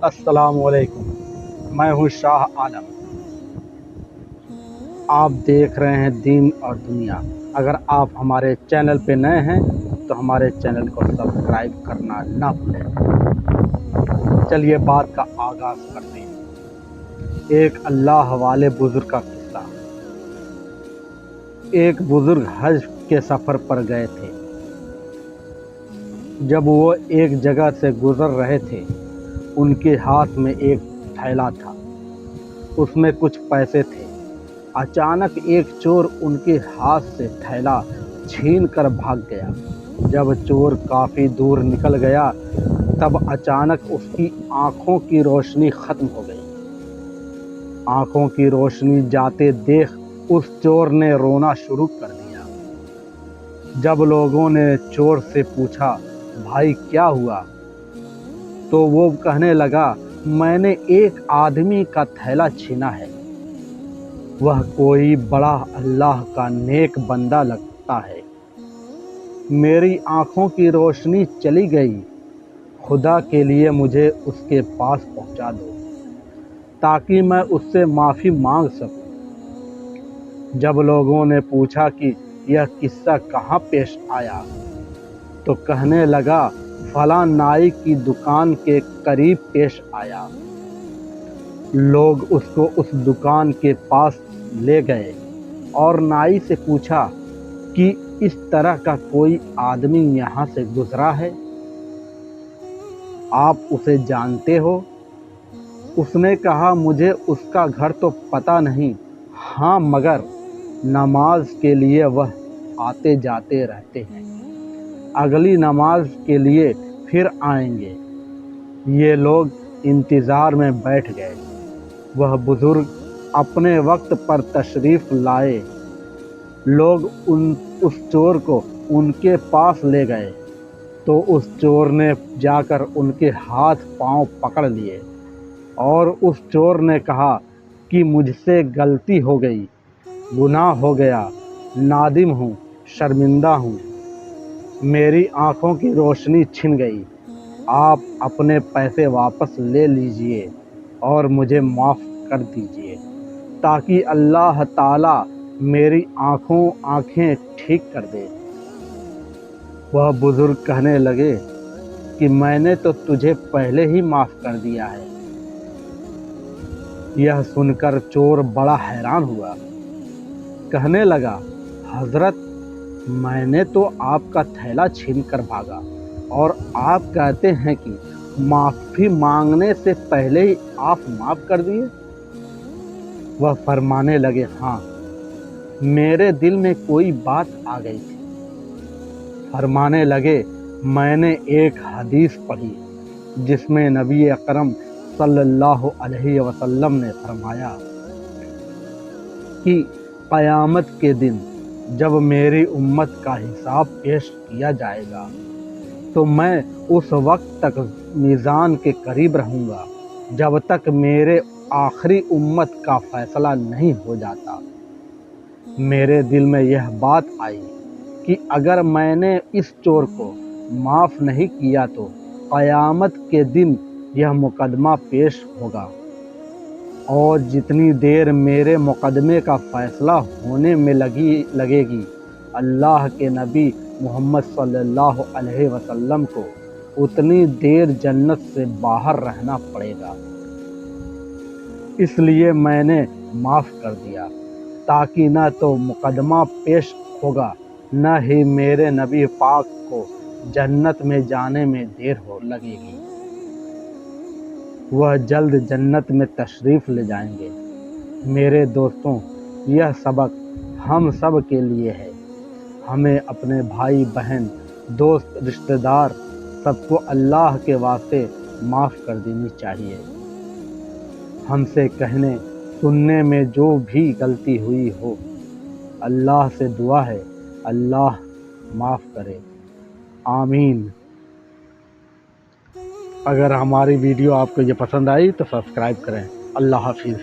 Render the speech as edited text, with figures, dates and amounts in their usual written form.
अस्सलाम वालेकुम। मैं हूँ शाह आलम। आप देख रहे हैं दीन और दुनिया। अगर आप हमारे चैनल पे नए हैं तो हमारे चैनल को सब्सक्राइब करना ना भूलें। चलिए बात का आगाज़ करते हैं। एक अल्लाह वाले बुजुर्ग का किस्सा। एक बुजुर्ग हज के सफ़र पर गए थे। जब वो एक जगह से गुजर रहे थे, उनके हाथ में एक थैला था। उसमें कुछ पैसे थे। अचानक एक चोर उनके हाथ से थैला छीन कर भाग गया। जब चोर काफ़ी दूर निकल गया, तब अचानक उसकी आंखों की रोशनी खत्म हो गई। आंखों की रोशनी जाते देख उस चोर ने रोना शुरू कर दिया। जब लोगों ने चोर से पूछा, भाई क्या हुआ, तो वो कहने लगा, मैंने एक आदमी का थैला छीना है। वह कोई बड़ा अल्लाह का नेक बंदा लगता है। मेरी आंखों की रोशनी चली गई। खुदा के लिए मुझे उसके पास पहुंचा दो ताकि मैं उससे माफ़ी मांग सकूं। जब लोगों ने पूछा कि यह किस्सा कहाँ पेश आया, तो कहने लगा, फलां नाई की दुकान के करीब पेश आया। लोग उसको उस दुकान के पास ले गए और नाई से पूछा कि इस तरह का कोई आदमी यहाँ से गुजरा है, आप उसे जानते हो? उसने कहा, मुझे उसका घर तो पता नहीं, हाँ मगर नमाज के लिए वह आते जाते रहते हैं। अगली नमाज के लिए फिर आएंगे। ये लोग इंतज़ार में बैठ गए। वह बुजुर्ग अपने वक्त पर तशरीफ़ लाए। लोग उस चोर को उनके पास ले गए तो उस चोर ने जाकर उनके हाथ पांव पकड़ लिए और उस चोर ने कहा कि मुझसे गलती हो गई, गुनाह हो गया, नादिम हूँ, शर्मिंदा हूँ। मेरी आँखों की रोशनी छिन गई। आप अपने पैसे वापस ले लीजिए और मुझे माफ़ कर दीजिए ताकि अल्लाह ताला मेरी आँखें ठीक कर दे। वह बुजुर्ग कहने लगे कि मैंने तो तुझे पहले ही माफ़ कर दिया है। यह सुनकर चोर बड़ा हैरान हुआ। कहने लगा, हजरत, मैंने तो आपका थैला छीन कर भागा और आप कहते हैं कि माफ़ी मांगने से पहले ही आप माफ़ कर दिए। वह फरमाने लगे, हाँ, मेरे दिल में कोई बात आ गई थी। फरमाने लगे, मैंने एक हदीस पढ़ी जिसमें नबी अकरम सल्लल्लाहु अलैहि वसल्लम ने फरमाया कि क़यामत के दिन जब मेरी उम्मत का हिसाब पेश किया जाएगा तो मैं उस वक्त तक मीज़ान के करीब रहूँगा जब तक मेरे आखिरी उम्मत का फ़ैसला नहीं हो जाता। मेरे दिल में यह बात आई कि अगर मैंने इस चोर को माफ़ नहीं किया तो क़यामत के दिन यह मुकदमा पेश होगा और जितनी देर मेरे मुकदमे का फ़ैसला होने में लगेगी, अल्लाह के नबी मोहम्मद सल्लल्लाहु अलैहि वसल्लम को उतनी देर जन्नत से बाहर रहना पड़ेगा। इसलिए मैंने माफ़ कर दिया ताकि न तो मुकदमा पेश होगा, न ही मेरे नबी पाक को जन्नत में जाने में देर लगेगी। वह जल्द जन्नत में तशरीफ़ ले जाएंगे। मेरे दोस्तों, यह सबक हम सब के लिए है। हमें अपने भाई बहन, दोस्त, रिश्तेदार सबको अल्लाह के वास्ते माफ़ कर देनी चाहिए। हमसे कहने सुनने में जो भी गलती हुई हो, अल्लाह से दुआ है, अल्लाह माफ़ करे, आमीन। अगर हमारी वीडियो आपको ये पसंद आई तो सब्सक्राइब करें। अल्लाह हाफिज़।